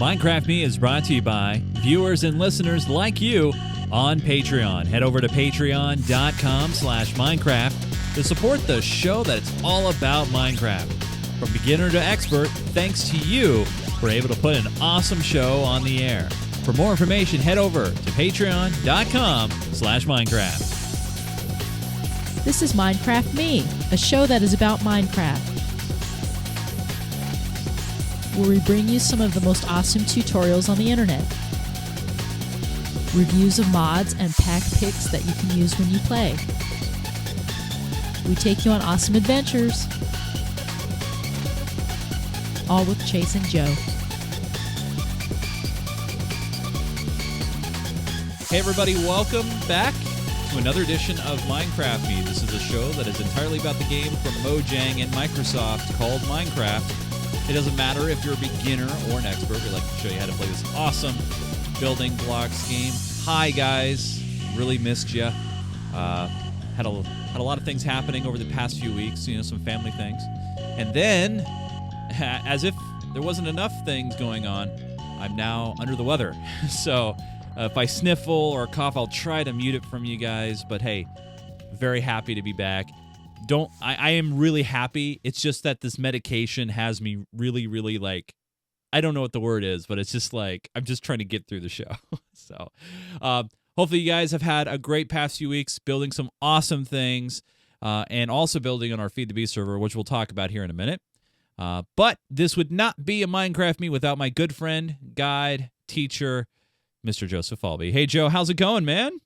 Minecraft Me is brought to you by viewers and listeners like you on Patreon. Head over to patreon.com/Minecraft to support the show that's all about Minecraft. From beginner to expert, thanks to you, we're able to put an awesome show on the air. For more information, head over to patreon.com/Minecraft. This is Minecraft Me, a show that is about Minecraft, where we bring you some of the most awesome tutorials on the internet, reviews of mods and pack picks that you can use when you play. We take you on awesome adventures, all with Chase and Joe. Hey everybody, welcome back to another edition of Minecraft Me. This is a show that is entirely about the game from Mojang and Microsoft called Minecraft. It doesn't matter if you're a beginner or an expert. We like to show you how to play this awesome building blocks game. Hi guys, really missed you. Had a lot of things happening over the past few weeks. Some family things, and then, as if there wasn't enough things going on, I'm now under the weather. So if I sniffle or cough, I'll try to mute it from you guys. But hey, very happy to be back. I am really happy. It's just that this medication has me really, really like, I don't know what the word is, but it's just like, I'm just trying to get through the show. So hopefully you guys have had a great past few weeks building some awesome things and also building on our FTB server, which we'll talk about here in a minute. But this would not be a Minecraft Me without my good friend, guide, teacher, Mr. Joseph Falbey. Hey, Joe, how's it going, man?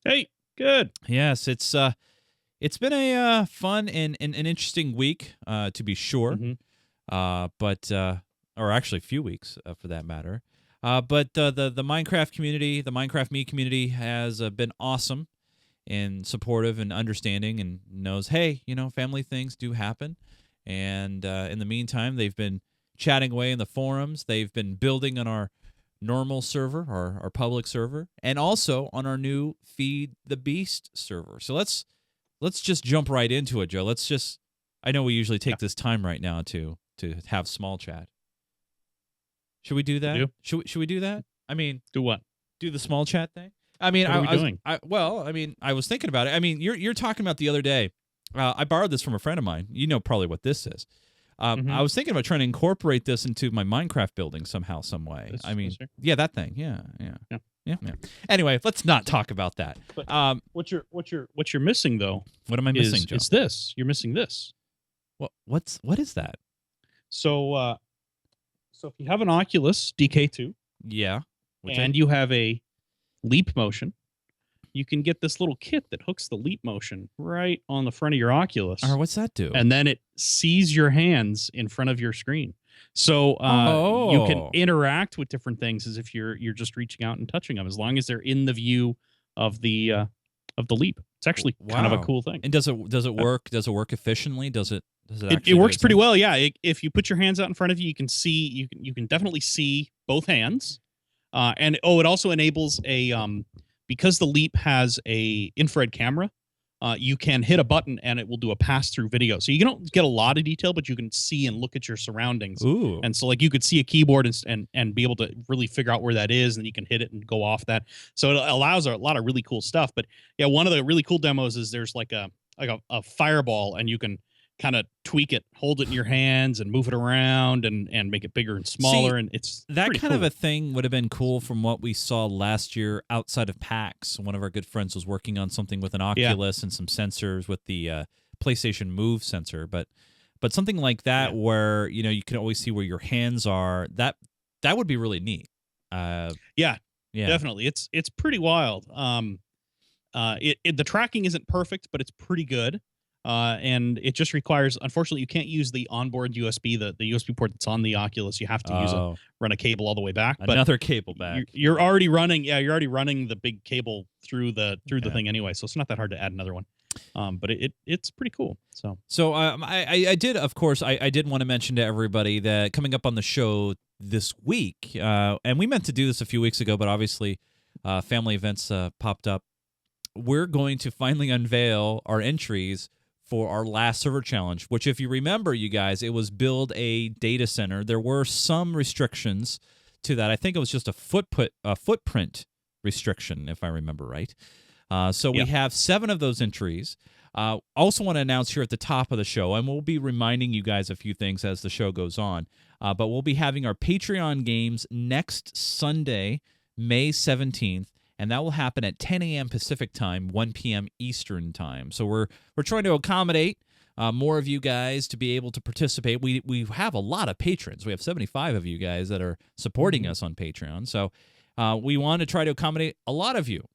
Hey, good. Yes, it's been a fun and an interesting week, to be sure, or actually a few weeks for that matter. But the Minecraft community, the Minecraft Me community, has been awesome and supportive and understanding, and knows, hey, family things do happen. And in the meantime, they've been chatting away in the forums. They've been building on our normal server, our public server, and also on our new Feed the Beast server. So let's just jump right into it, Joe. I know we usually take this time right now to have small chat. Should we do that? Should we do that? I mean, do what? Do the small chat thing? I mean, what are we doing? I was thinking about it. I mean, you're talking about the other day. I borrowed this from a friend of mine. You know probably what this is. I was thinking about trying to incorporate this into my Minecraft building somehow, some way. Yeah, that thing. Yeah. Anyway, let's not talk about that. But what you're missing though? What am I missing, Joe? It's this. You're missing this. What is that? So if you have an Oculus DK2, yeah, and you have a leap motion, you can get this little kit that hooks the leap motion right on the front of your Oculus. What's that do? And then it sees your hands in front of your screen. So you can interact with different things as if you're just reaching out and touching them, as long as they're in the view of the leap. It's actually kind of a cool thing. And does it work? Does it work efficiently? It works pretty well. Yeah. If you put your hands out in front of you, you can see. You can definitely see both hands. And it also enables because the leap has a infrared camera. You can hit a button and it will do a pass-through video. So you don't get a lot of detail, but you can see and look at your surroundings. Ooh. And so you could see a keyboard and be able to really figure out where that is, and you can hit it and go off that. So it allows a lot of really cool stuff. But yeah, one of the really cool demos is there's like a fireball, and you can kind of tweak it, hold it in your hands, and move it around and make it bigger and smaller. And it's that kind cool. of a thing would have been cool from what we saw last year outside of PAX. One of our good friends was working on something with an Oculus and some sensors with the PlayStation Move sensor, but something like that where you can always see where your hands are. That would be really neat. Yeah, definitely. It's pretty wild. The tracking isn't perfect, but it's pretty good. And it just requires, unfortunately, you can't use the onboard USB, the USB port that's on the Oculus. You have to run a cable all the way back. Another cable back. You're already running the big cable through the thing anyway, so it's not that hard to add another one. But it's pretty cool. So I did, of course, I did want to mention to everybody that coming up on the show this week, and we meant to do this a few weeks ago, but obviously family events popped up. We're going to finally unveil our entries for our last server challenge, which, if you remember, you guys, it was build a data center. There were some restrictions to that. I think it was just a footprint restriction, if I remember right. So we have 7 of those entries. Also want to announce here at the top of the show, and we'll be reminding you guys a few things as the show goes on, but we'll be having our Patreon games next Sunday, May 17th, and that will happen at 10 a.m. Pacific time, 1 p.m. Eastern time. So we're trying to accommodate more of you guys to be able to participate. We have a lot of patrons. We have 75 of you guys that are supporting us on Patreon. So we want to try to accommodate a lot of you.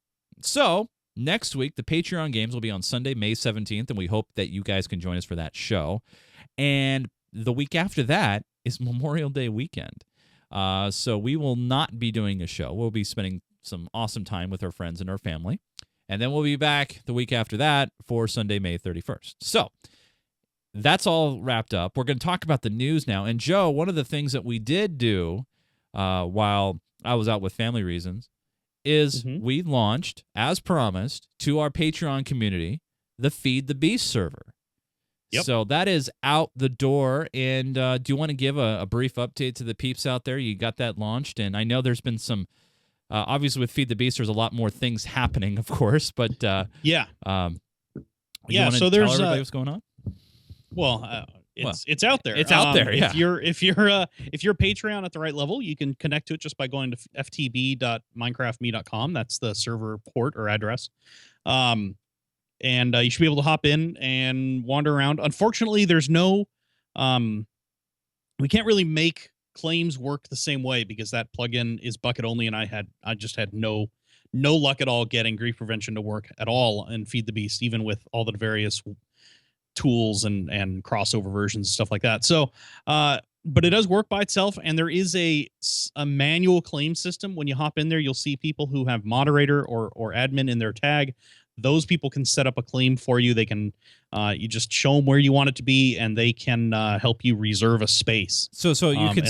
So next week, the Patreon games will be on Sunday, May 17th, and we hope that you guys can join us for that show. And the week after that is Memorial Day weekend. So we will not be doing a show. We'll be spending some awesome time with our friends and our family. And then we'll be back the week after that for Sunday, May 31st. So that's all wrapped up. We're going to talk about the news now. And Joe, one of the things that we did do while I was out with family reasons is we launched, as promised, to our Patreon community, the Feed the Beast server. Yep. So that is out the door. And do you want to give a brief update to the peeps out there? You got that launched, and I know there's been some, obviously with Feed the Beast, there's a lot more things happening, of course, but so there's tell everybody what's going on? Well, it's out there. It's out there. Yeah. If you're Patreon at the right level, you can connect to it just by going to ftb.minecraftme.com. That's the server port or address. And you should be able to hop in and wander around. Unfortunately, there's no we can't really make claims work the same way because that plugin is bucket only, and I just had no luck at all getting grief prevention to work at all and Feed the Beast, even with all the various tools and crossover versions and stuff like that. So but it does work by itself, and there is a manual claim system. When you hop in there, you'll see people who have moderator or admin in their tag. Those people can set up a claim for you. They can you just show them where you want it to be, and they can help you reserve a space. So you can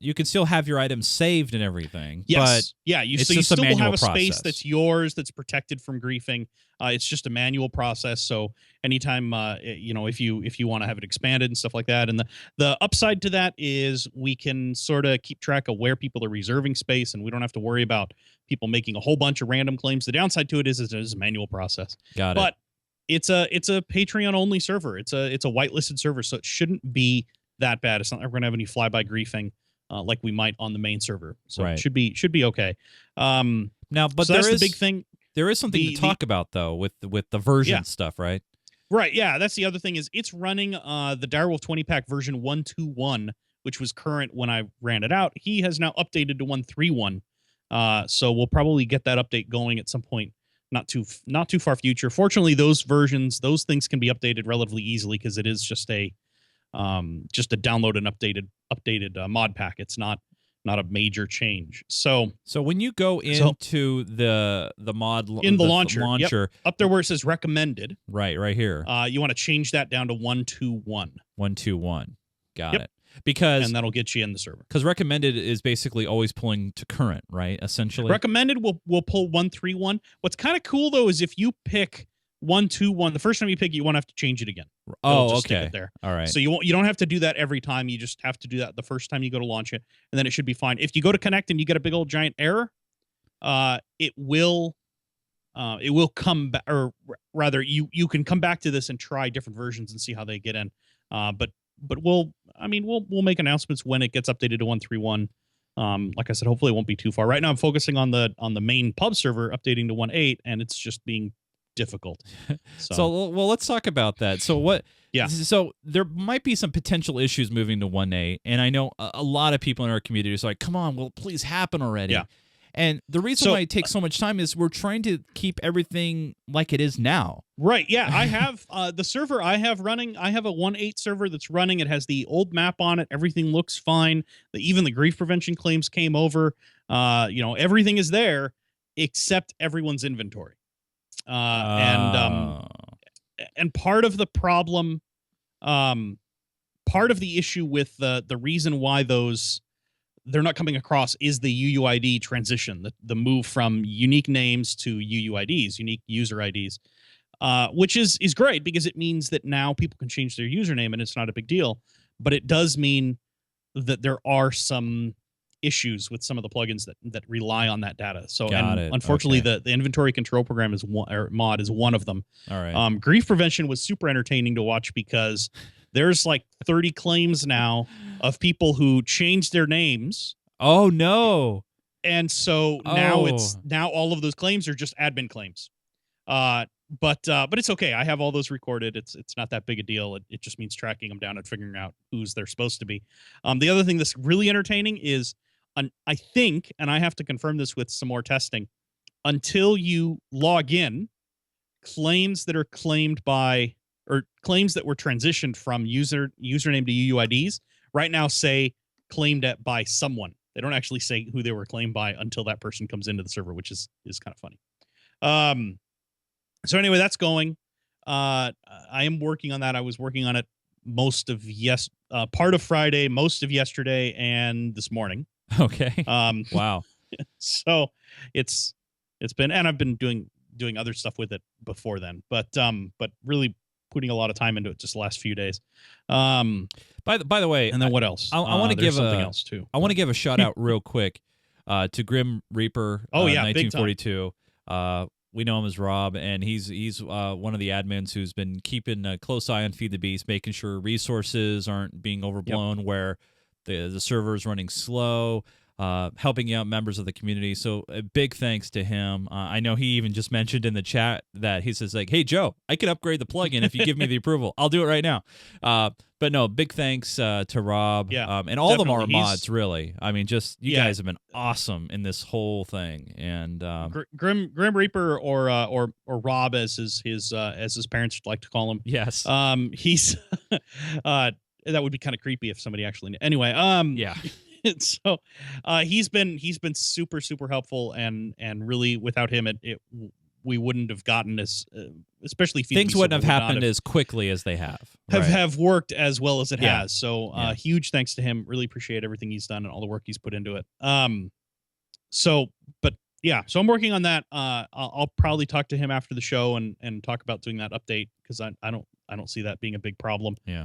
you can still have your items saved and everything. Yes, but you still will have a space that's yours, that's protected from griefing. It's just a manual process. So anytime if you want to have it expanded and stuff like that, and the upside to that is we can sort of keep track of where people are reserving space, and we don't have to worry about people making a whole bunch of random claims. The downside to it is it is a manual process. Got it. But it's a Patreon only server. It's a whitelisted server, so it shouldn't be that bad. It's not like we're gonna have any flyby griefing like we might on the main server. So it should be okay. Now, but so that's the big thing. There is something to talk about though with the version stuff, right? Right. Yeah, that's the other ththing is it's running the Direwolf 20 pack version 1.2.1, which was current when I ran it out. He has now updated to 1.3.1. So we'll probably get that update going at some point, not too far future. Fortunately, those things can be updated relatively easily because it is just a download and updated mod pack. It's not a major change. So when you go into the mod in the launcher, yep, up there where it says recommended, right here, you want to change that down to 1.2.1. 1.2.1. Got it. And that'll get you in the server. Because recommended is basically always pulling to current, right? Essentially, recommended will pull 1.3.1. What's kind of cool though is if you pick 1.2.1, the first time you pick it, you won't have to change it again. Oh, okay. Stick it there. All right. So you don't have to do that every time. You just have to do that the first time you go to launch it, and then it should be fine. If you go to connect and you get a big old giant error, it will come back, or rather, you can come back to this and try different versions and see how they get in. But we'll make announcements when it gets updated to 1.3.1. Like I said, hopefully it won't be too far. Right now I'm focusing on the main pub server updating to 1.8, and it's just being difficult. So let's talk about that. So what? Yeah. So there might be some potential issues moving to 1.8, and I know a lot of people in our community are like, "Come on, will it please happen already?" Yeah. And the reason why it takes so much time is we're trying to keep everything like it is now. Right. Yeah. I have the server I have running. I have a 1.8 server that's running. It has the old map on it. Everything looks fine. Even the grief prevention claims came over. Everything is there except everyone's inventory. And part of the problem, part of the issue with the reason why they're not coming across is the UUID transition, the move from unique names to UUIDs, unique user IDs, which is great because it means that now people can change their username and it's not a big deal. But it does mean that there are some issues with some of the plugins that rely on that data. So, Got it. unfortunately, Okay. the inventory control program is mod is one of them. All right. Grief prevention was super entertaining to watch because there's like 30 claims now of people who changed their names. Oh no. And so now all of those claims are just admin claims. But it's okay. I have all those recorded. It's not that big a deal. It just means tracking them down and figuring out who's they're supposed to be. The other thing that's really entertaining is, I think, and I have to confirm this with some more testing, until you log in, claims that are claimed by, or claims that were transitioned from username to UUIDs right now say claimed by someone. They don't actually say who they were claimed by until that person comes into the server, which is kind of funny. So anyway, that's going. I am working on that. I was working on it part of Friday, most of yesterday, and this morning. Okay. Wow. So it's been, and I've been doing other stuff with it before then, but really putting a lot of time into it just the last few days. By the way, and then what else? I want to give something else too. I want to give a shout out real quick to Grim Reaper. Oh yeah, 1942. We know him as Rob, and he's one of the admins who's been keeping a close eye on Feed the Beast, making sure resources aren't being overblown, where the server is running slow, helping out members of the community. So a big thanks to him. I know he even just mentioned in the chat that he says, like, hey, Joe, I can upgrade the plugin if you give me the approval. I'll do it right now. But no, big thanks to Rob. Yeah, and all of them are mods, really. I mean, just you guys have been awesome in this whole thing. And Grim Reaper or Rob, as his parents like to call him. Yes. He's that would be kind of creepy if somebody actually knew. Anyway. Yeah. So he's been super helpful, and really without him we wouldn't have gotten as especially things wouldn't have happened as quickly as they have worked as well as it has. So huge thanks to him. Really appreciate everything he's done and all the work he's put into it. So I'm working on that. I'll probably talk to him after the show and talk about doing that update, because I don't see that being a big problem. Yeah.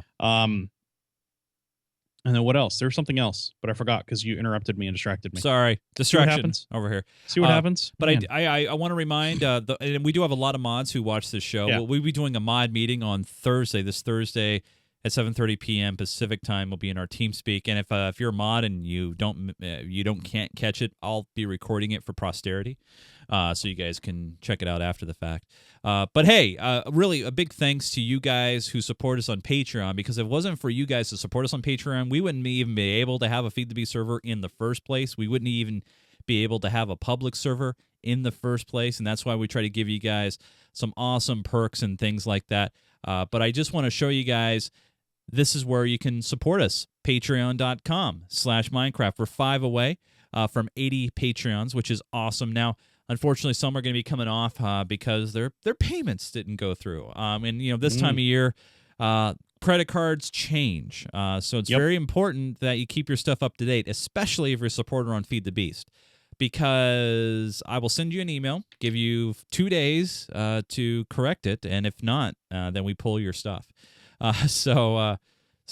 And then what else? There was something else, but I forgot because you interrupted me and distracted me. Sorry, distraction over here. See what happens. But I want to remind, and we do have a lot of mods who watch this show. Yeah. We'll be doing a mod meeting on Thursday. This Thursday at 7:30 p.m. Pacific time will be in our TeamSpeak. And if you're a mod and you can't catch it, I'll be recording it for posterity, so you guys can check it out after the fact. But hey, really a big thanks to you guys who support us on Patreon, because if it wasn't for you guys to support us on Patreon, we wouldn't even be able to have a Feed the Beast server in the first place. We wouldn't even be able to have a public server in the first place, and that's why we try to give you guys some awesome perks and things like that. But I just want to show you guys, this is where you can support us, patreon.com/Minecraft. We're 5 away from 80 Patreons, which is awesome. Now, unfortunately, some are going to be coming off because their payments didn't go through. And this time of year, credit cards change. So it's very important that you keep your stuff up to date, especially if you're a supporter on Feed the Beast, because I will send you an email, give you 2 days to correct it, and if not, then we pull your stuff. So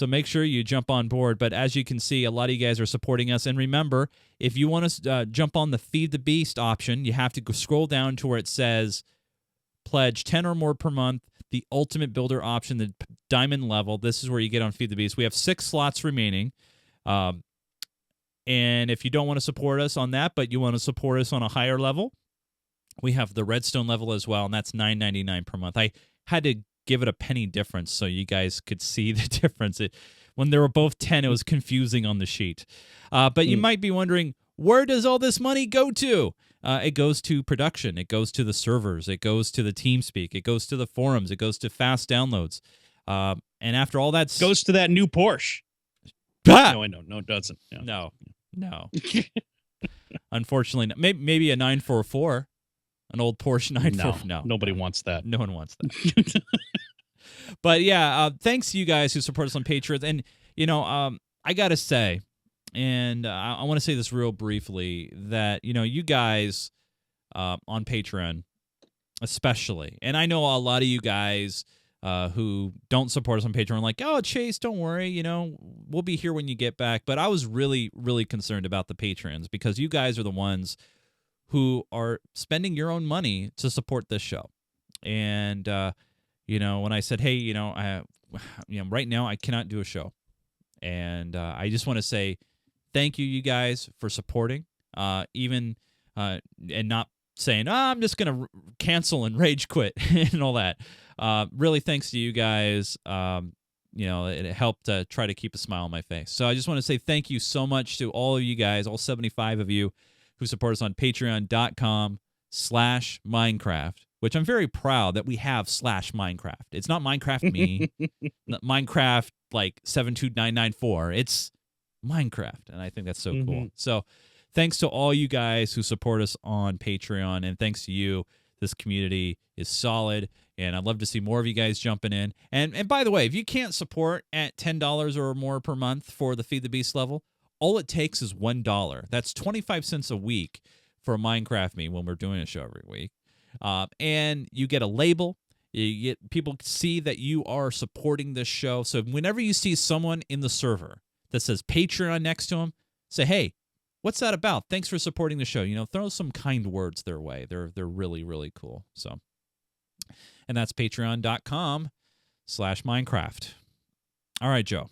make sure you jump on board. But as you can see, a lot of you guys are supporting us. And remember, if you want to jump on the Feed the Beast option, you have to go scroll down to where it says pledge 10 or more per month, the Ultimate Builder option, the diamond level. This is where you get on Feed the Beast. We have 6 slots remaining. And if you don't want to support us on that, but you want to support us on a higher level, we have the Redstone level as well, and that's $9.99 per month. I had to give it a penny difference so you guys could see the difference. When they were both 10, it was confusing on the sheet. But you might be wondering, where does all this money go to? It goes to production. It goes to the servers. It goes to the TeamSpeak. It goes to the forums. It goes to fast downloads. And after all that... goes to that new Porsche. Ah! No, I know. No, it doesn't. Yeah. No. Unfortunately, maybe a 944. An old Porsche 944. No. Nobody wants that. No one wants that. But yeah, thanks to you guys who support us on Patreon. And, I got to say, and I want to say this real briefly, that, you guys on Patreon especially, and I know a lot of you guys who don't support us on Patreon, like, oh, Chase, don't worry, we'll be here when you get back. But I was really, really concerned about the patrons because you guys are the ones who are spending your own money to support this show. And, when I said, hey, right now I cannot do a show. And I just want to say thank you guys for supporting, and not saying, I'm just going to cancel and rage quit and all that. Really, thanks to you guys. It helped try to keep a smile on my face. So I just want to say thank you so much to all of you guys, all 75 of you who support us on patreon.com/Minecraft, which I'm very proud that we have /Minecraft. It's not Minecraft me, not Minecraft like 72994. It's Minecraft, and I think that's so cool. So thanks to all you guys who support us on Patreon, and thanks to you, this community is solid, and I'd love to see more of you guys jumping in. And by the way, if you can't support at $10 or more per month for the Feed the Beast level, all it takes is $1. That's 25 cents a week for a Minecraft me when we're doing a show every week. And you get a label. You get people see that you are supporting this show. So whenever you see someone in the server that says Patreon next to them, say, hey, what's that about? Thanks for supporting the show. Throw some kind words their way. They're really, really cool. So, and that's patreon.com/Minecraft. All right, Joe.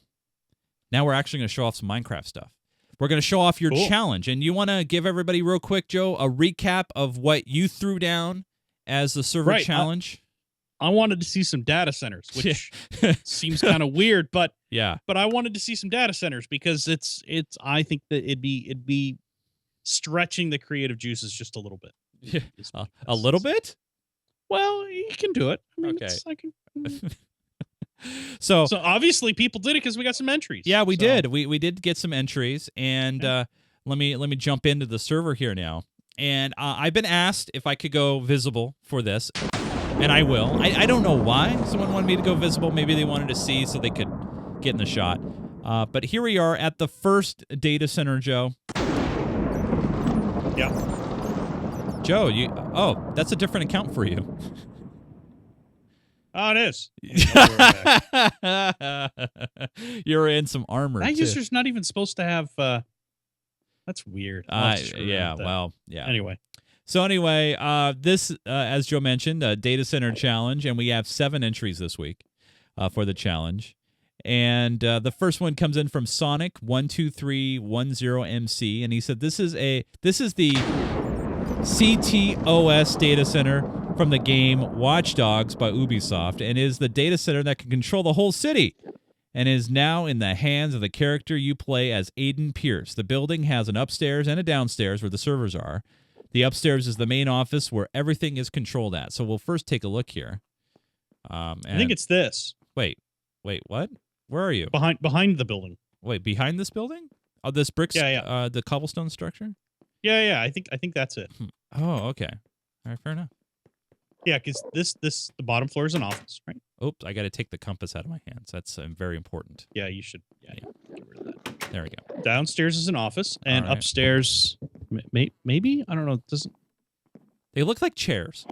Now we're actually going to show off some Minecraft stuff. We're going to show off your challenge. And you want to give everybody real quick, Joe, a recap of what you threw down as the server challenge? I wanted to see some data centers, which seems kind of weird, but yeah. But I wanted to see some data centers because it's. I think that it'd be stretching the creative juices just a little bit. Yeah. A little bit? Well, you can do it. I mean, okay. I can. So obviously people did it because we got some entries. Yeah, we did. We did get some entries, and let me jump into the server here now. And I've been asked if I could go visible for this, and I will. I don't know why someone wanted me to go visible. Maybe they wanted to see so they could get in the shot. But here we are at the first data center, Joe. Yeah. Joe, that's a different account for you. Oh, it is. You're in some armor. That user's not even supposed to have. That's weird. Yeah. Well. Yeah. Anyway. So this, as Joe mentioned, a data center challenge, and we have 7 entries this week for the challenge. And the first one comes in from Sonic12310MC, and he said this is the CTOS data center from the game Watch Dogs by Ubisoft, and is the data center that can control the whole city, and is now in the hands of the character you play as Aiden Pierce. The building has an upstairs and a downstairs where the servers are. The upstairs is the main office where everything is controlled at. So we'll first take a look here. I think it's this. Wait, what? Where are you? Behind the building. Wait, behind this building? Oh, this bricks? Yeah. The cobblestone structure? Yeah. I think that's it. Oh, okay. All right, fair enough. Yeah, because the bottom floor is an office, right? Oops, I got to take the compass out of my hands. That's very important. Yeah, you should. Yeah, get rid of that. There we go. Downstairs is an office, and upstairs, maybe, I don't know. Doesn't they look like chairs?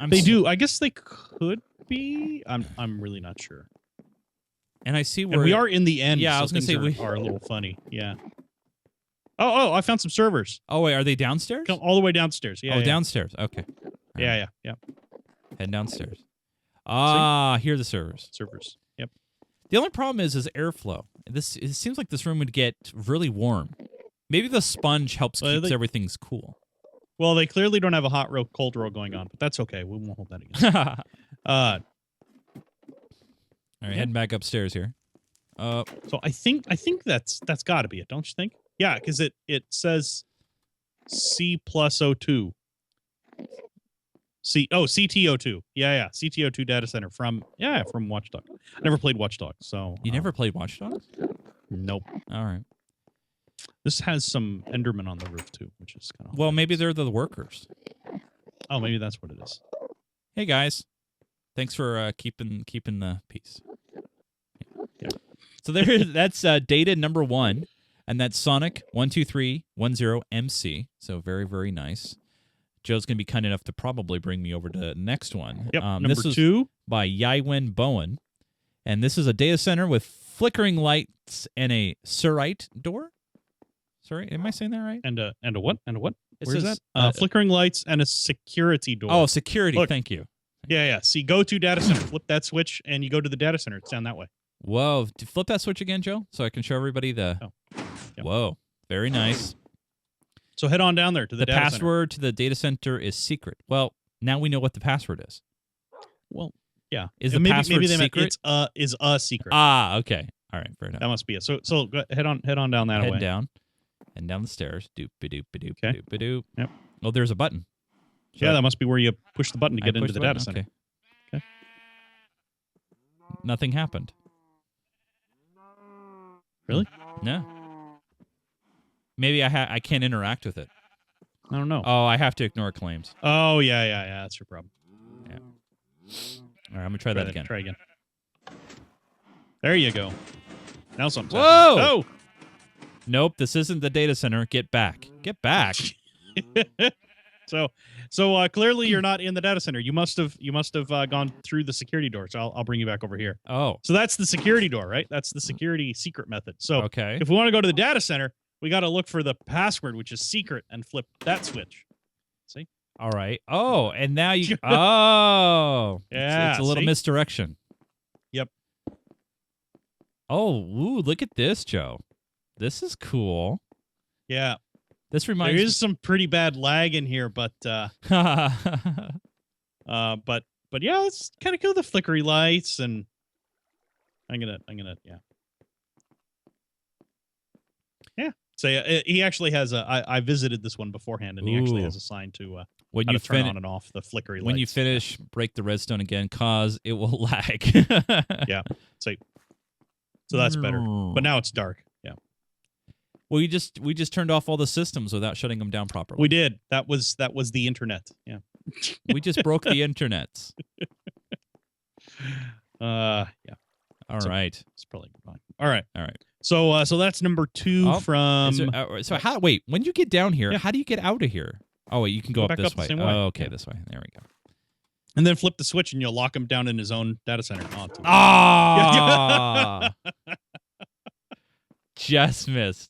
They do. I guess they could be. I'm really not sure. And I see where we are in the end. Yeah, so I was going to say we are a little funny. Yeah. Oh! I found some servers. Oh wait, are they downstairs? Come all the way downstairs. Yeah. Downstairs. Okay. Yeah. Head downstairs. Here are the servers. Servers. Yep. The only problem is airflow. It seems like this room would get really warm. Maybe the sponge helps keeps everything's cool. Well, they clearly don't have a hot row, cold row going on, but that's okay. We won't hold that against them. All right, heading back upstairs here. So I think that's got to be it, don't you think? Yeah, because it says C+02. CTO2. Yeah. CTO2 data center from Watch Dogs. I never played Watch Dogs, so you never played Watch Dogs? Nope. All right. This has some Endermen on the roof too, which is kind of well. Maybe they're the workers. Oh, maybe that's what it is. Hey guys, thanks for keeping the peace. Yeah. So that's data number 1, and that's Sonic12310MC. So very, very nice. Joe's going to be kind enough to probably bring me over to the next one. Yep, number 2. by Yaiwen Bowen. And this is a data center with flickering lights and a Surite door. Sorry, am I saying that right? And a what? And a what? It Where's says, that? Flickering lights and a security door. Oh, security. Look. Thank you. Yeah. See, go to data center. Flip that switch, and you go to the data center. It's down that way. Whoa. Flip that switch again, Joe, so I can show everybody the... Oh. Yep. Whoa. Very nice. So head on down there to the data center. The password to the data center is secret. Well, now we know what the password is. Well, yeah. Is the maybe, password maybe they meant secret? is a secret. Ah, okay. All right, fair enough. That must be it. So go, head on down that way. Head down. And down the stairs. Doop-a-doop-a-doop. Okay. Doop-a-doop. Yep. Oh, there's a button. Yeah, that must be where you push the button to get into the data center. Okay. Nothing happened. Really? No. Maybe I can't interact with it. I don't know. Oh, I have to ignore claims. Oh, yeah. That's your problem. Yeah. All right, I'm going to try that again. Try again. There you go. Now something's Whoa! happening. Oh! Nope, this isn't the data center. Get back. Get back. So clearly you're not in the data center. You must have gone through the security door. So I'll bring you back over here. Oh. So that's the security door, right? That's the security secret method. So Okay. if we want to go to the data center, we got to look for the password, which is secret, and flip that switch. See? All right. Oh, and now you... Oh. Yeah, It's a little see? misdirection. Yep. Oh, ooh, look at this, Joe. This is cool. Yeah. This reminds There is some pretty bad lag in here, but yeah, it's kind of cool. The flickery lights, and I'm gonna yeah. So he actually has I visited this one beforehand, and he actually has a sign to when how you to turn on and off the flickery lights. When you finish, break the redstone again, cause it will lag. Yeah. So that's better. But now it's dark. Yeah. Well, we just turned off all the systems without shutting them down properly. We did. That was the internet. Yeah. We just broke the internets. Yeah. All right. It's probably fine. All right. All right. So that's number 2 from. So how? Wait, when you get down here, Yeah. how do you get out of here? Oh wait, you can go up back this up the way. same way. Oh, okay, Yeah. this way. There we go. And then flip the switch, and you'll lock him down in his own data center. Ah! Just missed.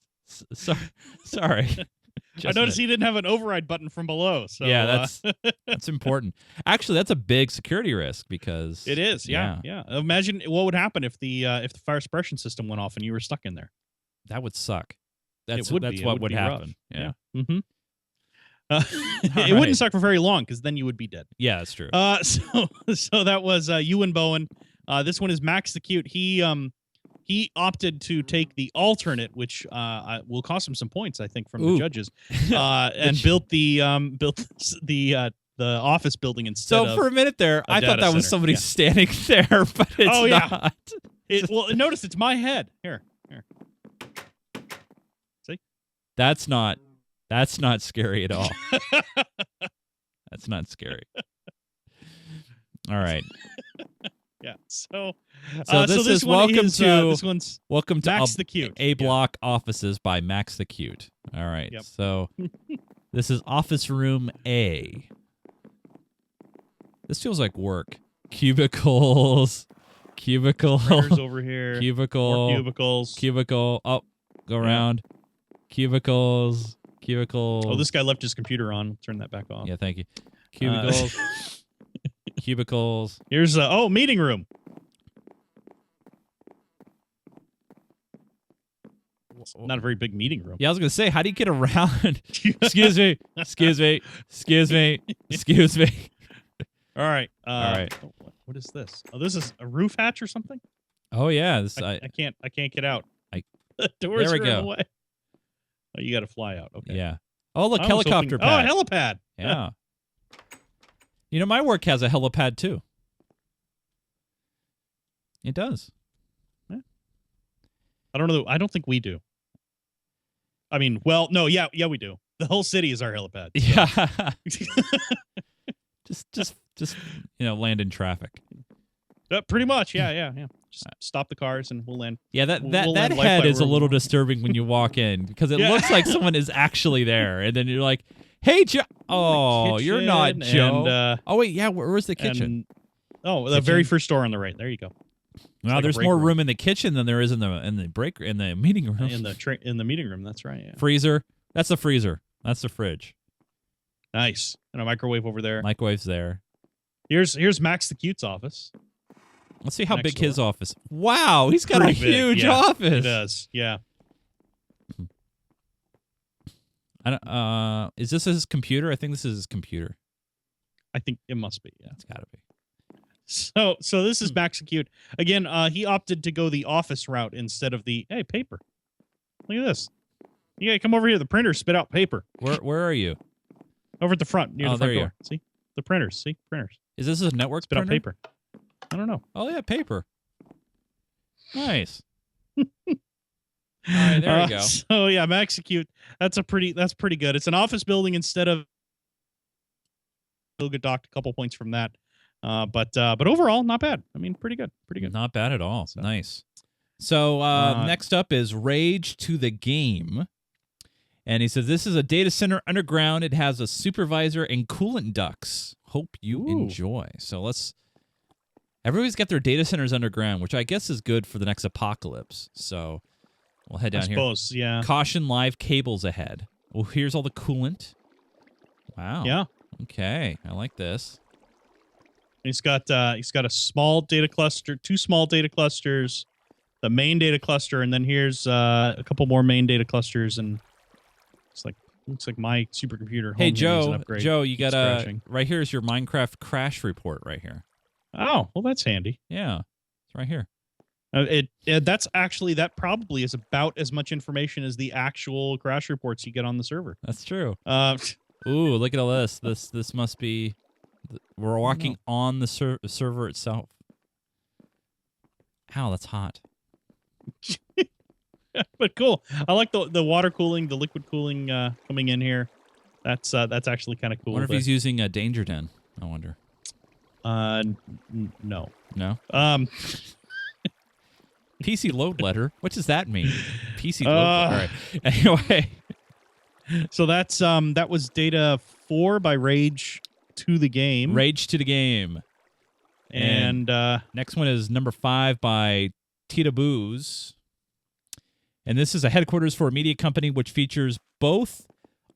Sorry. I noticed he didn't have an override button from below. So yeah, that's important. Actually, that's a big security risk because it is. Yeah. Imagine what would happen if the fire suppression system went off and you were stuck in there. That would suck. That's It what would be happen. rough. Yeah. Mm-hmm. It right. wouldn't suck for very long because then you would be dead. Yeah, that's true. So that was Ewan Bowen. This one is Max the Cute. He opted to take the alternate, which will cost him some points, I think, from the judges, and built the office building instead. So for a minute there, I thought that was somebody standing there, but it's not. Well, notice it's my head. Here. See? That's not scary at all. That's not scary. All right. Yeah. So this is welcome to Max the Cute. A Block Offices by Max the Cute. All right. Yep. So this is office room A. This feels like work. Cubicles. Printers over here. Cubicle. More cubicles. Cubicle. Oh, go around. Cubicles. Oh, this guy left his computer on. Turn that back off. Yeah, thank you. Cubicles. Cubicles. Here's meeting room. Not a very big meeting room. Yeah, I was gonna say, how do you get around? Excuse me. All right. All right. What is this? Oh, this is a roof hatch or something? Oh yeah. I can't get out. The doors there we are go. in the way. Oh, you got to fly out. Okay. Yeah. Oh, look, I was helicopter hoping- pad. Oh, a helipad. Yeah. You know, my work has a helipad too. It does. I don't know. I don't think we do. I mean, well, no, yeah, we do. The whole city is our helipad. So. Yeah. just land in traffic. Pretty much. Yeah. Just stop the cars and we'll land. Yeah, that we'll land head is a where little we- disturbing when you walk in because it looks like someone is actually there, and then you're like, "Hey, Joe." Oh, you're not Kitchen Joe. and, oh wait, yeah. Where's the kitchen? Oh, the very first door on the right. There you go. Wow, like there's more room in the kitchen than there is in the meeting room. In the meeting room. That's right. Yeah. Freezer. That's the freezer. That's the fridge. Nice. And a microwave over there. Microwave's there. Here's Max the Cute's office. Let's see how Next big door. his office. Wow, he's got Pretty a big, huge yeah. office. He does. Yeah. Is this his computer? I think this is his computer. I think it must be. Yeah. It's got to be. So this is Max the Cute. Again, he opted to go the office route instead of the paper. Look at this. Yeah, come over here. The printer spit out paper. Where are you? Over at the front, near the there front you door. See? The printers. See? Printers. Is this a network Spit printer? out paper. I don't know. Oh yeah, paper. Nice. All right, there you go. So yeah, Max the Cute. That's pretty good. It's an office building instead of good docked a couple points from that. But overall, not bad. I mean, pretty good. Pretty good. Not bad at all. So. Nice. So next up is Rage to the Game. And he says, this is a data center underground. It has a supervisor and coolant ducts. Hope you enjoy. So everybody's got their data centers underground, which I guess is good for the next apocalypse. So we'll head down I suppose, here. Yeah. Caution, live cables ahead. Well, here's all the coolant. Wow. Yeah. Okay. I like this. He's got a small data cluster, 2 small data clusters, the main data cluster, and then here's a couple more main data clusters, and looks like my supercomputer. Hey home Joe, you got right here is your Minecraft crash report right here. Oh, well, that's handy. Yeah, it's right here. That probably is about as much information as the actual crash reports you get on the server. That's true. Ooh, look at all this. This must be. We're walking on the server itself. Ow, that's hot. But cool. I like the water cooling, the liquid cooling coming in here. That's actually kind of cool. I wonder if he's using a Danger Den. I wonder. No. No? PC load letter? What does that mean? PC load letter. All right. Anyway. So that was data 4 by Rage to the Game. Rage to the Game. And next one is number 5 by Tita Booze. And this is a headquarters for a media company which features both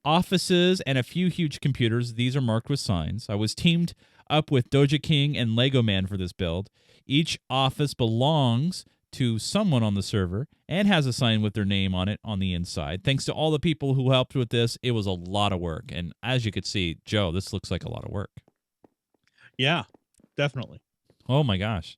offices and a few huge computers. These are marked with signs. I was teamed up with Doja King and Lego Man for this build. Each office belongs to someone on the server and has a sign with their name on it on the inside. Thanks to all the people who helped with this, it was a lot of work. And as you could see, Joe, this looks like a lot of work. Yeah, definitely. Oh my gosh.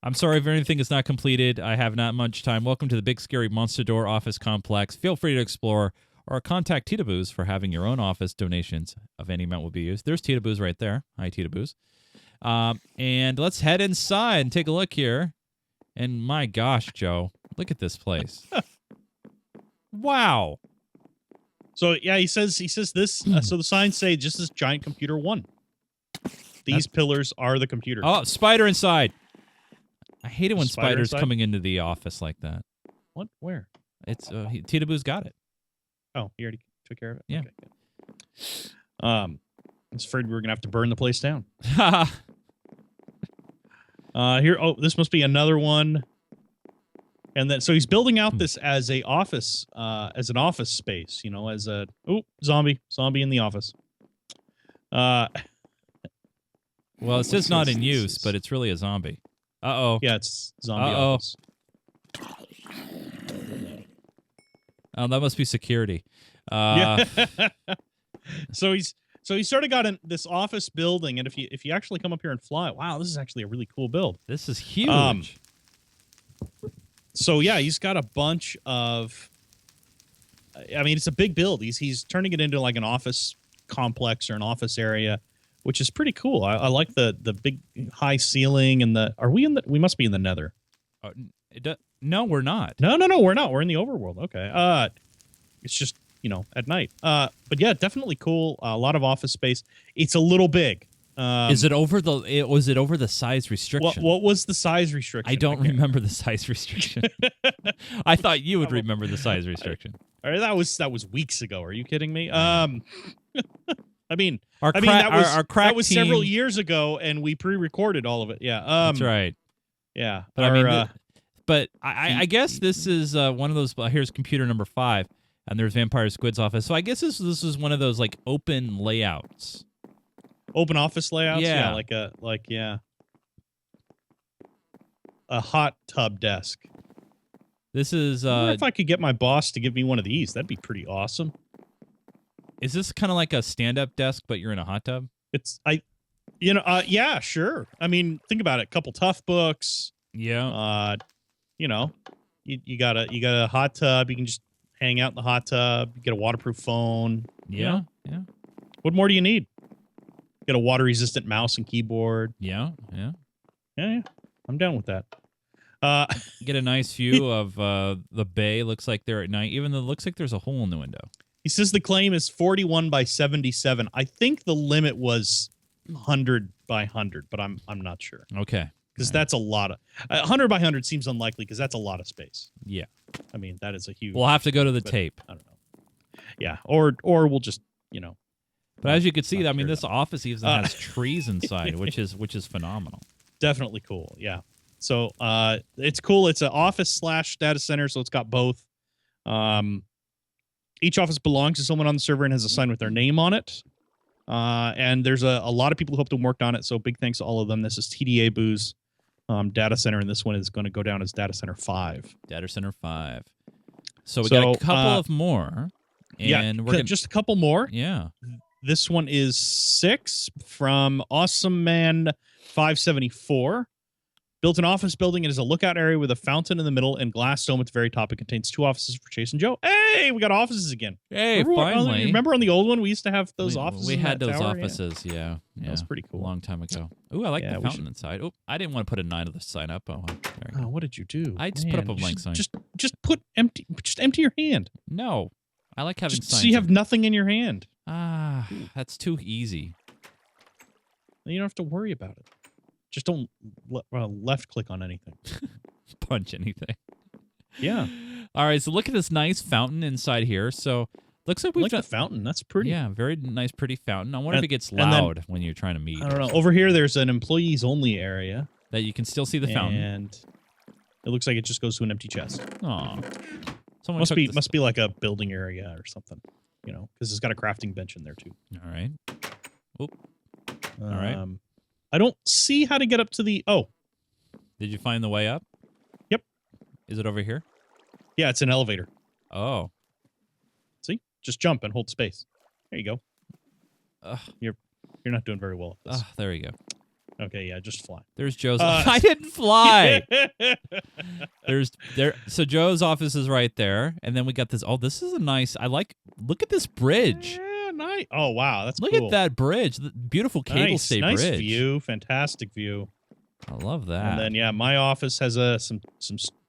I'm sorry if anything is not completed. I have not much time. Welcome to the Big Scary Monster Door office complex. Feel free to explore or contact Tita Booze for having your own office. Donations of any amount will be used. There's Tita Booze right there. Hi, Tita Booze. And let's head inside and take a look here. And my gosh, Joe, look at this place. Wow. So yeah, he says this. So the signs say just this giant computer 1. These pillars are the computers. Oh, spider inside. I hate it when Spider spiders inside? coming into the office like that. What? Where? It's Tita Boo's got it. Oh, he already took care of it. Yeah. Okay, good. I was afraid we were gonna have to burn the place down. Here. Oh, this must be another one. And then, so he's building out this as an office space. You know, as a zombie in the office. Well, it says not in use, but it's really a zombie. Uh-oh. Yeah, it's zombie office. Oh, that must be security. Yeah. So he's sort of got this office building, and if you actually come up here and fly, wow, this is actually a really cool build. This is huge. So yeah, he's got a bunch of. I mean, it's a big build. He's turning it into like an office complex or an office area, which is pretty cool. I like the big high ceiling and the. Are we in the? We must be in the Nether. No, we're not. No, we're not. We're in the overworld. Okay. It's just at night. But yeah, definitely cool. A lot of office space. It's a little big. Was it over the size restriction? What was the size restriction? I don't remember the size restriction. I thought you would remember the size restriction. All right, that was weeks ago. Are you kidding me? I mean, Our that crack was team, several years ago, and we pre-recorded all of it. Yeah, that's right. Yeah, But I mean, but I guess this is one of those. Here's computer number 5, and there's Vampire Squid's office. So I guess this is one of those like open layouts, open office layouts. Yeah. A hot tub desk. This is. I wonder if I could get my boss to give me one of these. That'd be pretty awesome. Is this kind of like a stand-up desk, but you're in a hot tub? Yeah, sure. I mean, think about it. Couple tough books. Yeah. You got a hot tub. You can just hang out in the hot tub. You get a waterproof phone. Yeah. Yeah. What more do you need? Get a water-resistant mouse and keyboard. Yeah. Yeah. Yeah. I'm down with that. Get a nice view of the bay. Looks like they're at night, even though it looks like there's a hole in the window. He says the claim is 41 by 77. I think the limit was 100 by 100, but I'm not sure. Okay. Because that's a lot of 100 by 100 seems unlikely because that's a lot of space. Yeah. I mean, that is a huge. We'll have to go to the tape. I don't know. Yeah, or we'll just But as you can see, I mean, this office even has trees inside, which is phenomenal. Definitely cool. Yeah. So it's cool. It's an office / data center, so it's got both. Each office belongs to someone on the server and has a sign with their name on it. And there's a lot of people who helped and worked on it. So big thanks to all of them. This is TDA Boo's data center, and this one is going to go down as Data Center 5. Data Center 5. So we got a couple of more. And we're just a couple more. Yeah. This one is 6 from Awesome Man 574. Built an office building. It is a lookout area with a fountain in the middle and glass dome at the very top. It contains 2 offices for Chase and Joe. Hey, we got offices again. Hey, finally. Remember on the old one, we used to have those offices? We had those tower? offices, yeah. That was pretty cool. A long time ago. Ooh, I like the fountain inside. Oh, I didn't want to put a 9 of the sign up. Oh, what did you do? I just put up a blank sign. Just empty your hand. No. I like having signs. So you have nothing in your hand. Ah, that's too easy. Then you don't have to worry about it. Just don't left click on anything. Punch anything. Yeah. All right, so look at this nice fountain inside here. So looks like we've got the fountain. That's pretty. Yeah, very nice, pretty fountain. I wonder if it gets loud when you're trying to meet. I don't know. Over here, there's an employees only area that you can still see the fountain, and it looks like it just goes to an empty chest. Oh, must be like a building area or something, because it's got a crafting bench in there too. All right. Oop. All right. I don't see how to get up to the. Oh, did you find the way up? Yep. Is it over here? Yeah, it's an elevator. Oh. See, just jump and hold space. There you go. You're not doing very well at this. There you go. Okay, yeah, just fly. There's Joe's. I didn't fly. So Joe's office is right there, and then we got this. Oh, this is a nice. Look at this bridge. Yeah, nice. Oh wow, that's look cool. at that bridge. The beautiful cable stay bridge. Nice view, fantastic view. I love that. And then my office has some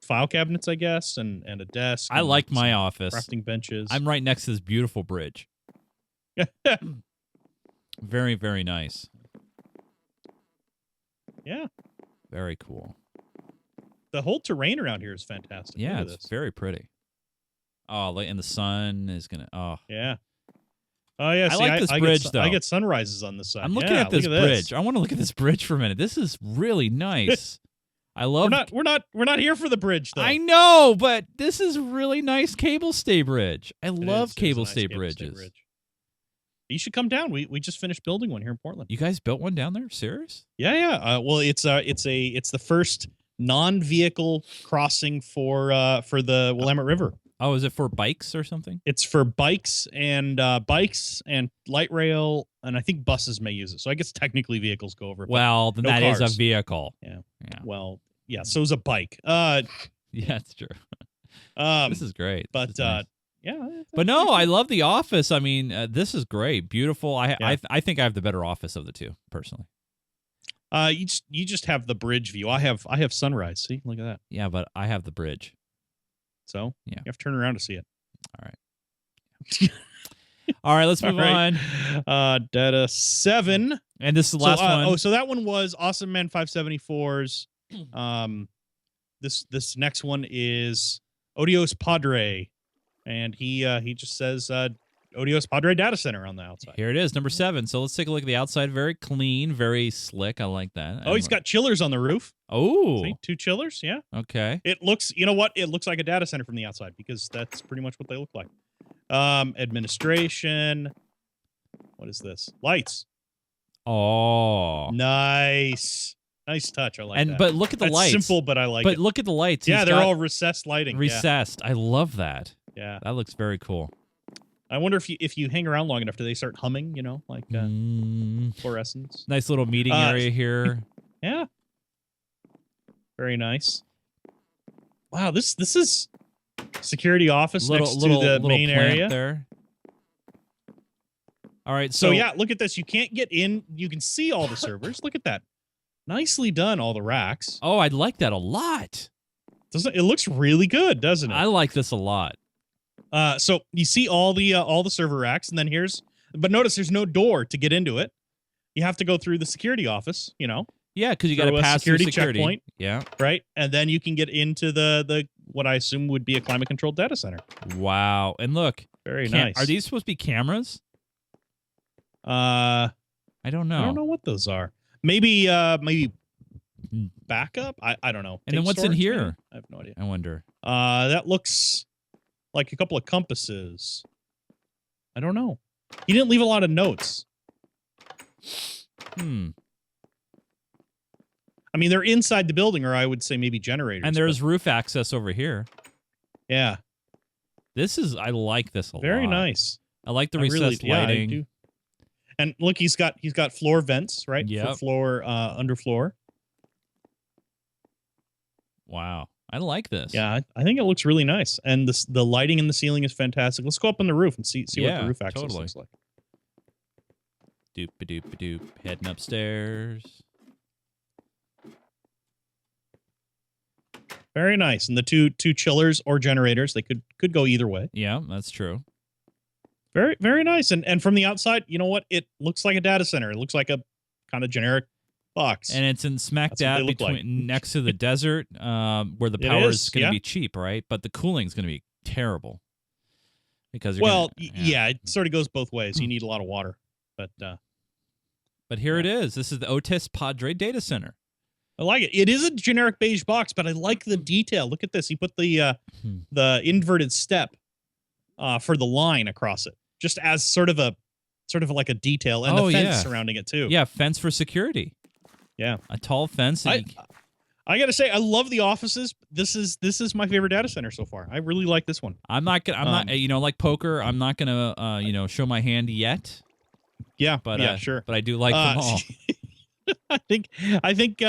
file cabinets, I guess, and a desk. I like my office. Crafting benches. I'm right next to this beautiful bridge. Very, very nice. Yeah. Very cool. The whole terrain around here is fantastic. Yeah, it's very pretty. Oh, and the sun is going to... Oh. Yeah. Oh, yeah. I like this bridge, though. I get sunrises on this side. I'm looking at this bridge. I want to look at this bridge for a minute. This is really nice. I love... We're not here for the bridge, though. I know, but this is really nice cable stay bridge. I love cable stay bridges. You should come down. We just finished building one here in Portland. You guys built one down there? Serious? Yeah. Well, it's the first non-vehicle crossing for the Willamette River. Oh, is it for bikes or something? It's for bikes and light rail, and I think buses may use it. So I guess technically vehicles go over. Well, then that is a vehicle. Yeah. Well, yeah. So is a bike. Yeah, it's true. This is great. But nice. Yeah. But no, I love the office. I mean, this is great, beautiful. I think I have the better office of the two, personally. You just have the bridge view. I have sunrise. See, look at that. Yeah, but I have the bridge. So yeah, you have to turn around to see it. All right. All right, let's move on. Data 7. And this is the last one. Oh, so that one was Awesome Man 574's. This next one is Odios Padre. And he just says, ODOS Padre data center on the outside. Here it is, number 7. So let's take a look at the outside. Very clean, very slick. I like that. Oh, he's got chillers on the roof. Oh. See, 2 chillers, yeah. Okay. It looks, you know what? It looks like a data center from the outside because that's pretty much what they look like. Administration. What is this? Lights. Oh. Nice. Nice touch. I like that. But look at the That's lights. simple, but I like it. But look at the lights. Yeah, He's they're got all recessed lighting. recessed. I love that. Yeah. That looks very cool. I wonder if you hang around long enough, do they start humming, you know, like fluorescence? Nice little meeting area here. Yeah. Very nice. Wow, this is security office next to the main area. There. All right, so yeah, look at this. You can't get in. You can see all the servers. Look at that. Nicely done, all the racks. Oh, I like that a lot. It looks really good, doesn't it? I like this a lot. So you see all the server racks, and then but notice there's no door to get into it. You have to go through the security office, you know. Yeah, because you got to pass through security checkpoint. Yeah. Right, and then you can get into the what I assume would be a climate controlled data center. Wow, and look, very nice. Are these supposed to be cameras? I don't know. I don't know what those are. Maybe backup. I don't know. And then what's in here? Maybe? I have no idea. I wonder. That looks like a couple of compasses. I don't know. He didn't leave a lot of notes. I mean, they're inside the building, or I would say maybe generators. And there's roof access over here. Yeah. I like this a lot. Very nice. I like the recessed lighting. Yeah, and look, he's got floor vents, right? Yeah. For floor, underfloor. Wow. I like this. Yeah, I think it looks really nice. And the lighting in the ceiling is fantastic. Let's go up on the roof and see what the roof access looks like. Doop-a-doop-a-doop. Heading upstairs. Very nice. And the two chillers or generators, they could go either way. Yeah, that's true. Very, very nice. And from the outside, you know what? It looks like a data center. It looks like a kind of generic box. And it's in smack dab next to the desert, where the power is going to be cheap, right? But the cooling is going to be terrible. Because it sort of goes both ways. You need a lot of water. But here it is. This is the ODOS Padre data center. I like it. It is a generic beige box, but I like the detail. Look at this. He put the inverted step for the line across it, just as sort of like a detail, and the fence surrounding it too. Yeah, fence for security. Yeah, a tall fence. I gotta say, I love the offices. This is my favorite data center so far. I really like this one. I'm not like poker. I'm not gonna show my hand yet. Yeah, but sure. But I do like them all. I think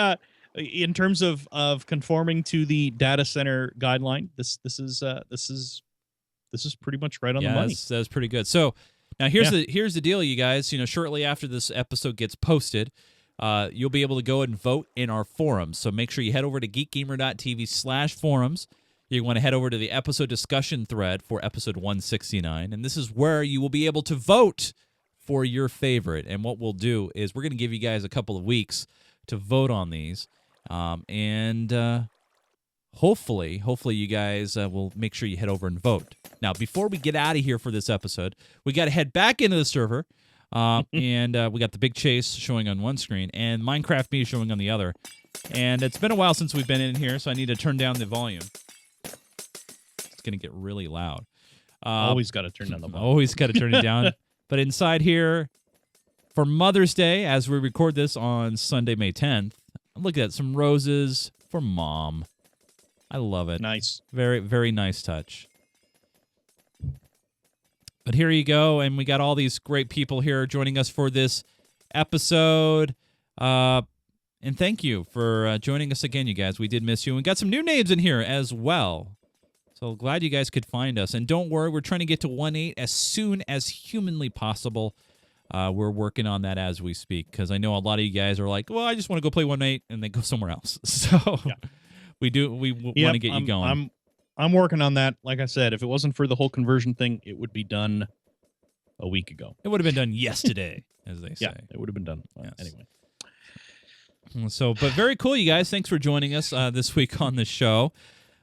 in terms of conforming to the data center guideline, this is pretty much right on the money. That's pretty good. So now here's the deal, you guys. Shortly after this episode gets posted, you'll be able to go and vote in our forums. So make sure you head over to geekgamer.tv/forums. You want to head over to the episode discussion thread for episode 169, and this is where you will be able to vote for your favorite. And what we'll do is we're going to give you guys a couple of weeks to vote on these, and hopefully you guys will make sure you head over and vote. Now, before we get out of here for this episode, we got to head back into the server, and we got the big chase showing on one screen and Minecraft Me showing on the other. And it's been a while since we've been in here, so I need to turn down the volume. It's going to get really loud. Always got to turn down the volume. Always got to turn it down. But inside here, for Mother's Day, as we record this on Sunday, May 10th, look at that, some roses for Mom. I love it. Nice. Very, very nice touch. But here you go, and we got all these great people here joining us for this episode. And thank you for joining us again, you guys. We did miss you. And we got some new names in here as well. So glad you guys could find us. And don't worry, we're trying to get to 1.8 as soon as humanly possible. We're working on that as we speak, because I know a lot of you guys are like, well, I just want to go play 1.8, and then go somewhere else. So we want to get you going. I'm working on that. Like I said, if it wasn't for the whole conversion thing, it would be done a week ago. It would have been done yesterday, as they say. Yeah, it would have been done. Yes. Anyway. So, but very cool, you guys. Thanks for joining us this week on the show.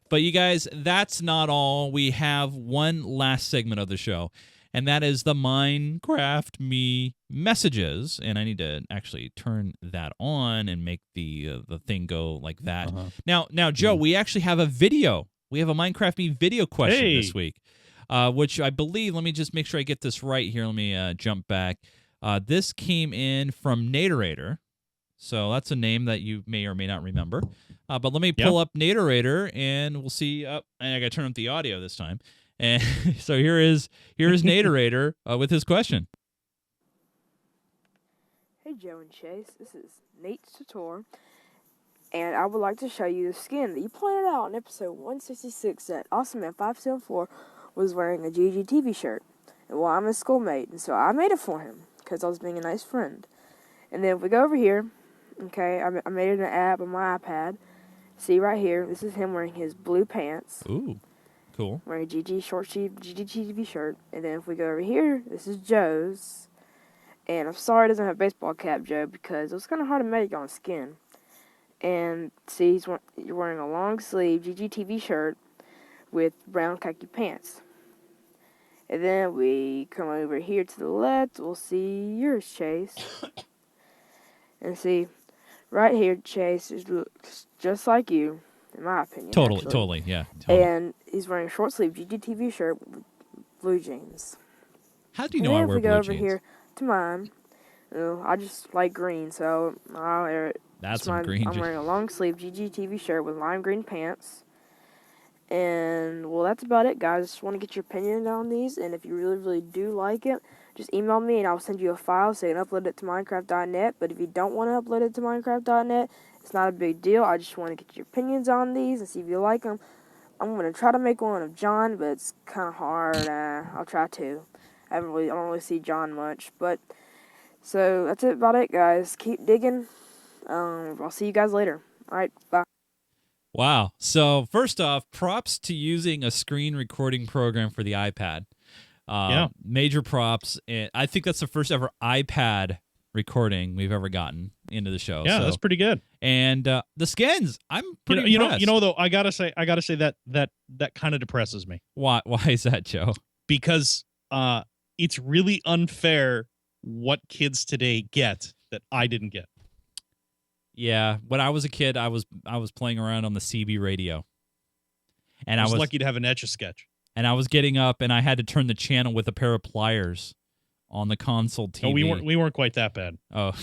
But you guys, that's not all. We have one last segment of the show. and that is the Minecraft Me messages. And I need to actually turn that on and make the thing go like that. Now, Joe, we actually have a video. We have a Minecraft Me video question this week, which I believe. Let me just make sure I get this right here. Let me jump back. This came in from Naturator. So that's a name that you may or may not remember. But let me pull up Naturator, and we'll see. And I got to turn up the audio this time. And so here is Naturator with his question. Hey Joe and Chase, this is Nate Sator, and I would like to show you the skin that you pointed out in episode 166 that AwesomeMan574 was wearing a GGTV shirt. And well, I'm his schoolmate, and so I made it for him because I was being a nice friend. And then if we go over here, okay, I made it an app on my iPad. See right here, this is him wearing his blue pants. Ooh, cool. Wearing a GGTV shirt. And then if we go over here, this is Joe's. And I'm sorry it doesn't have a baseball cap, Joe, because it was kind of hard to make on skin. And see, you're wearing a long sleeve GGTV shirt with brown khaki pants. And then we come over here to the left, we'll see yours, Chase. And see, right here, Chase looks just like you, in my opinion. Totally, yeah. And he's wearing a short sleeve GGTV shirt with blue jeans. How do you know I wear blue jeans? And then if we go over here to mine, I just like green, so I'll wear it. That's some green. I'm wearing a long sleeve GGTV shirt with lime green pants. And, well, that's about it, guys. Just want to get your opinion on these, and if you really, really do like it, just email me, and I'll send you a file so you can upload it to Minecraft.net. But if you don't want to upload it to Minecraft.net, it's not a big deal. I just want to get your opinions on these and see if you like them. I'm going to try to make one of John, but it's kind of hard. I'll try to. I don't really see John much. But, so, that's about it, guys. Keep digging. I'll see you guys later. All right, bye. Wow. So first off, props to using a screen recording program for the iPad. Major props. And I think that's the first ever iPad recording we've ever gotten into the show. Yeah, that's pretty good. And the skins, I'm pretty impressed. You know though, I gotta say that kind of depresses me. Why is that, Joe? Because it's really unfair what kids today get that I didn't get. Yeah, when I was a kid, I was playing around on the CB radio, and I was lucky to have an Etch-a-Sketch. And I was getting up, and I had to turn the channel with a pair of pliers on the console TV. No, we weren't quite that bad. Oh,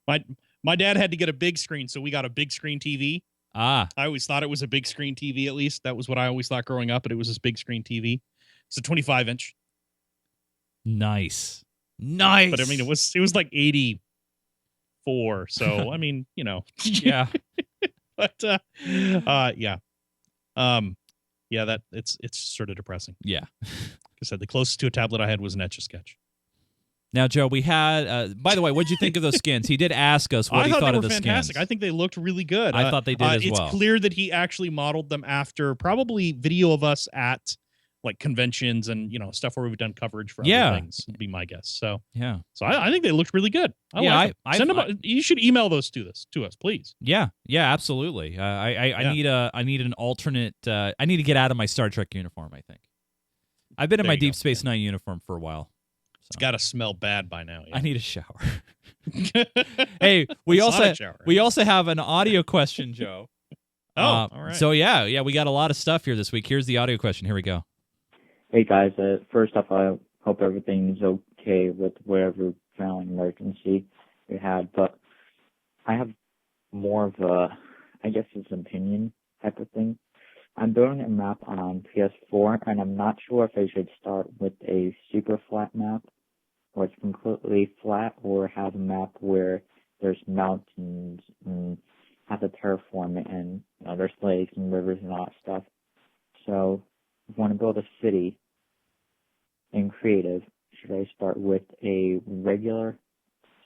my dad had to get a big screen, so we got a big screen TV. I always thought it was a big screen TV. At least that was what I always thought growing up. But it was this big screen TV. It's a 25-inch. Nice. But I mean, it was like 84. So I mean, yeah. But yeah. That it's sort of depressing. Yeah. Like I said, the closest to a tablet I had was an Etch-a-Sketch. Now, Joe, we had. By the way, what did you think of those skins? He did ask us what he thought of the fantastic. skins. I think they looked really good. I thought they did as well. It's clear that he actually modeled them after probably video of us at like conventions and stuff where we've done coverage for other things. Would be my guess. So yeah. So I think they looked really good. Send them. You should email those to us, please. Yeah, absolutely. I need an alternate. I need to get out of my Star Trek uniform. I think I've been in my Deep Space Nine uniform for a while. So. It's got to smell bad by now. Yeah. I need a shower. Hey, we also have an audio question, Joe. All right. So yeah, we got a lot of stuff here this week. Here's the audio question. Here we go. Hey guys, first off, I hope everything's okay with whatever family emergency you had, but I have more of a, I guess it's an opinion type of thing. I'm building a map on PS4, and I'm not sure if I should start with a super flat map, where it's completely flat, or have a map where there's mountains and have to terraform it, and there's lakes and rivers and all that stuff. So, if I want to build a city in creative, should I start with a regular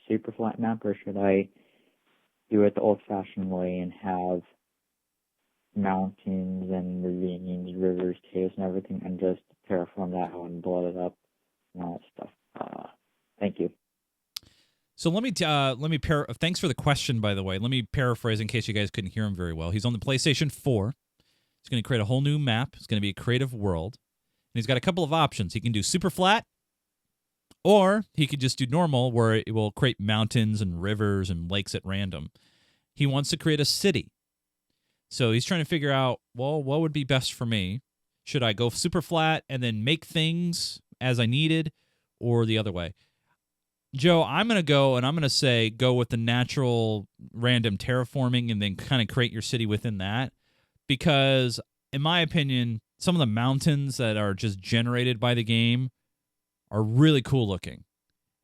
super flat map, or should I do it the old-fashioned way and have mountains and ravines, rivers, caves, and everything, and just terraform that out and blow it up and all that stuff? Thank you. So let me thanks for the question, by the way. Let me paraphrase in case you guys couldn't hear him very well. He's on the PlayStation 4. He's going to create a whole new map. It's going to be a creative world. he's got a couple of options. He can do super flat, or he could just do normal, where it will create mountains and rivers and lakes at random. He wants to create a city. So he's trying to figure out, well, what would be best for me? Should I go super flat and then make things as I needed, or the other way? Joe, I'm going to go, and I'm going to say go with the natural random terraforming and then kind of create your city within that. Because, in my opinion, some of the mountains that are just generated by the game are really cool looking.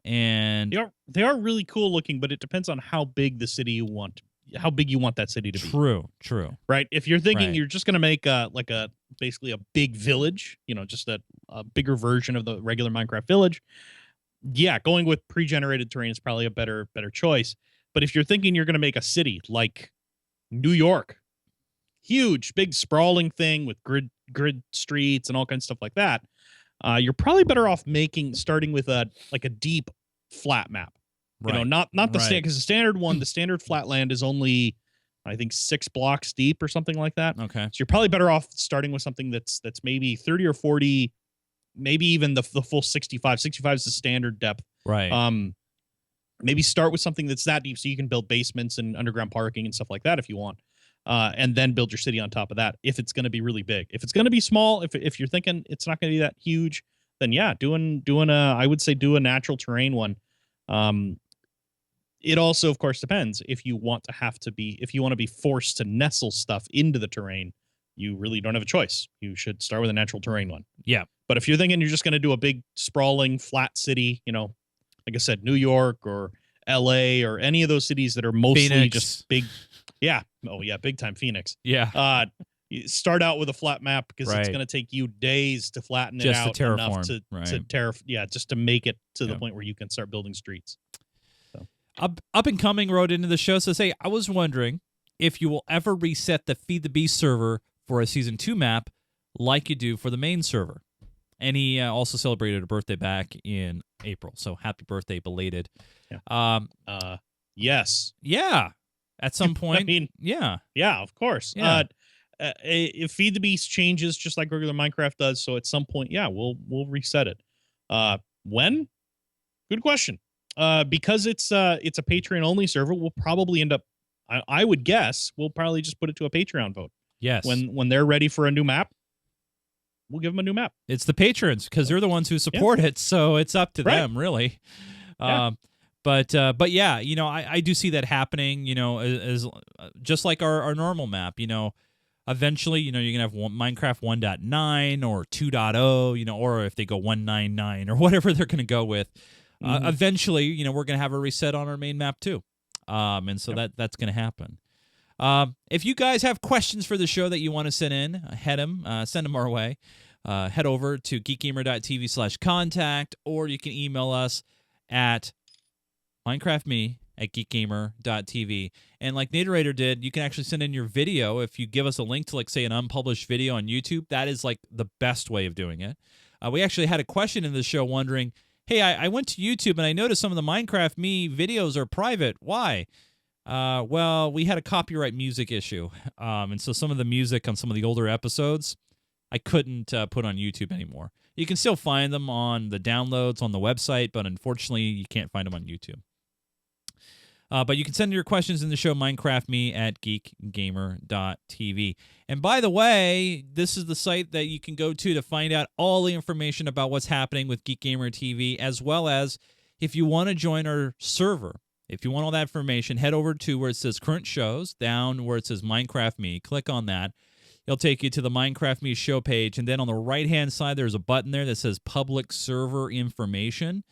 And they are really cool looking, but it depends on how big the city you want. How big you want that city to be. True. Right? If you're thinking Right. you're just going to make basically a big village, just a bigger version of the regular Minecraft village, yeah, going with pre-generated terrain is probably a better choice. But if you're thinking you're going to make a city like New York, huge, big, sprawling thing with grid streets and all kinds of stuff like that, you're probably better off starting with a deep flat map. Right. Not the Right. because the standard one, the standard flatland is only, I think, 6 blocks deep or something like that. Okay. So you're probably better off starting with something that's maybe 30 or 40, maybe even the full 65. 65 is the standard depth. Right. Maybe start with something that's that deep so you can build basements and underground parking and stuff like that if you want. And then build your city on top of that if it's going to be really big. If it's going to be small, if you're thinking it's not going to be that huge, then yeah, I would say do a natural terrain one. It also, of course, depends. If you want to be forced to nestle stuff into the terrain, you really don't have a choice. You should start with a natural terrain one. Yeah. But if you're thinking you're just going to do a big, sprawling, flat city, like I said, New York or LA or any of those cities that are mostly Phoenix. just big. Yeah. Oh, yeah. Big time Phoenix. Yeah. You start out with a flat map because it's Right. going to take you days to flatten it Just to out enough terraform, just to make it to the Yeah. point where you can start building streets. Up and Coming wrote into the show, says, hey, I was wondering if you will ever reset the Feed the Beast server for a Season 2 map like you do for the main server. And he also celebrated a birthday back in April. So happy birthday, belated. Yeah. Yes. Yeah. At some point. I mean, yeah. Yeah, of course. Yeah. If Feed the Beast changes just like regular Minecraft does, so at some point, yeah, we'll reset it. When? Good question. Because it's a Patreon only server, we'll probably end up. I would guess we'll probably just put it to a Patreon vote. Yes. When they're ready for a new map, we'll give them a new map. It's the patrons because they're the ones who support it, so it's up to them, really. Yeah. But yeah, I do see that happening. As just like our normal map. Eventually, you're gonna have Minecraft 1.9 or 2.0. Or if they go 1.9.9 or whatever they're gonna go with. Eventually, we're gonna have a reset on our main map too. And so that's gonna happen. If you guys have questions for the show that you want to send in, send them our way. Head over to geekgamer.tv/contact, or you can email us at minecraftme@geekgamer.tv. And like Naterator did, you can actually send in your video. If you give us a link to, say, an unpublished video on YouTube, that is like the best way of doing it. We actually had a question in the show wondering, hey, I went to YouTube and I noticed some of the Minecraft Me videos are private. Why? Well, we had a copyright music issue. And so some of the music on some of the older episodes, I couldn't put on YouTube anymore. You can still find them on the downloads on the website, but unfortunately, you can't find them on YouTube. But you can send your questions in the show, minecraftme@geekgamer.tv. And by the way, this is the site that you can go to find out all the information about what's happening with Geek Gamer TV, as well as if you want to join our server. If you want all that information, head over to where it says current shows, down where it says Minecraft Me. Click on that. It'll take you to the Minecraft Me show page. And then on the right-hand side, there's a button there that says public server information.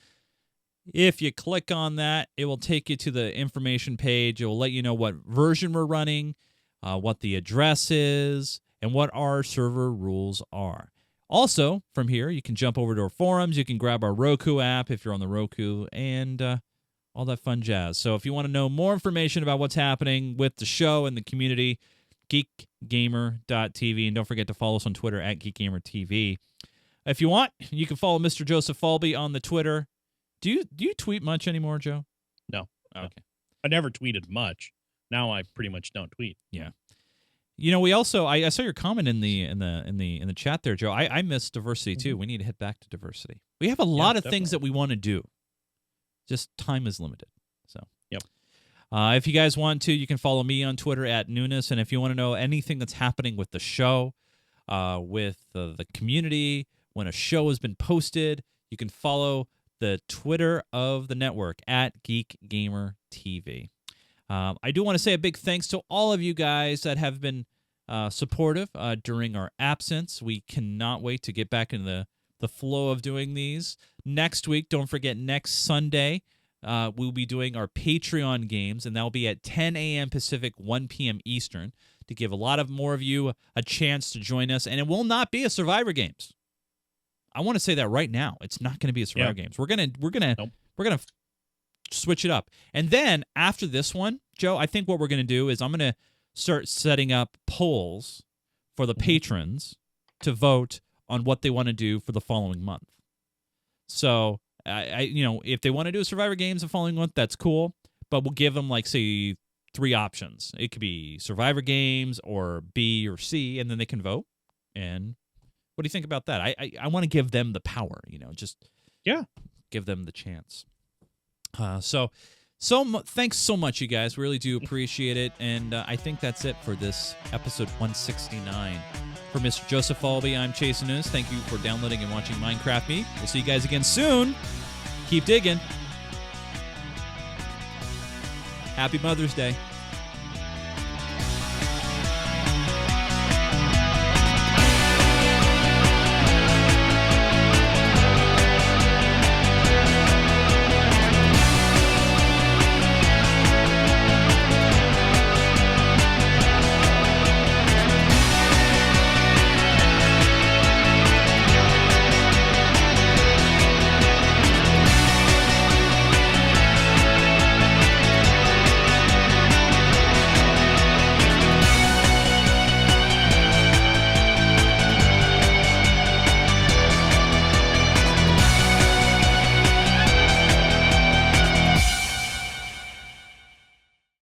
If you click on that, it will take you to the information page. It will let you know what version we're running, what the address is, and what our server rules are. Also, from here, you can jump over to our forums. You can grab our Roku app if you're on the Roku, and all that fun jazz. So if you want to know more information about what's happening with the show and the community, geekgamer.tv. And don't forget to follow us on Twitter at geekgamertv. If you want, you can follow Mr. Joseph Falbey on the Twitter. Do you tweet much anymore, Joe? No. Okay. I never tweeted much. Now I pretty much don't tweet. Yeah. We also I saw your comment in the chat there, Joe. I miss diversity too. We need to head back to diversity. We have a lot of things that we want to do. Just time is limited. So yep. If you guys want to, you can follow me on Twitter at Nunes, and if you want to know anything that's happening with the show, with the community, when a show has been posted, you can follow the Twitter of the network at Geek Gamer TV. I do want to say a big thanks to all of you guys that have been supportive during our absence. We cannot wait to get back in the flow of doing these. Next week, don't forget, next Sunday, we'll be doing our Patreon games, and that'll be at 10 a.m. Pacific, 1 p.m. Eastern, to give a lot of more of you a chance to join us. And it will not be a Survivor Games. I want to say that right now. It's not going to be a Survivor Games. We're gonna switch it up. And then after this one, Joe, I think what we're going to do is I'm going to start setting up polls for the patrons to vote on what they want to do for the following month. So, if they want to do a Survivor Games the following month, that's cool. But we'll give them, say, 3 options. It could be Survivor Games or B or C, and then they can vote. And what do you think about that? I want to give them the power, give them the chance. Thanks so much, you guys. We really do appreciate it. And I think that's it for this episode 169. For Mr. Joseph Falbey, I'm Chase Nunes. Thank you for downloading and watching Minecraft Me. We'll see you guys again soon. Keep digging. Happy Mother's Day.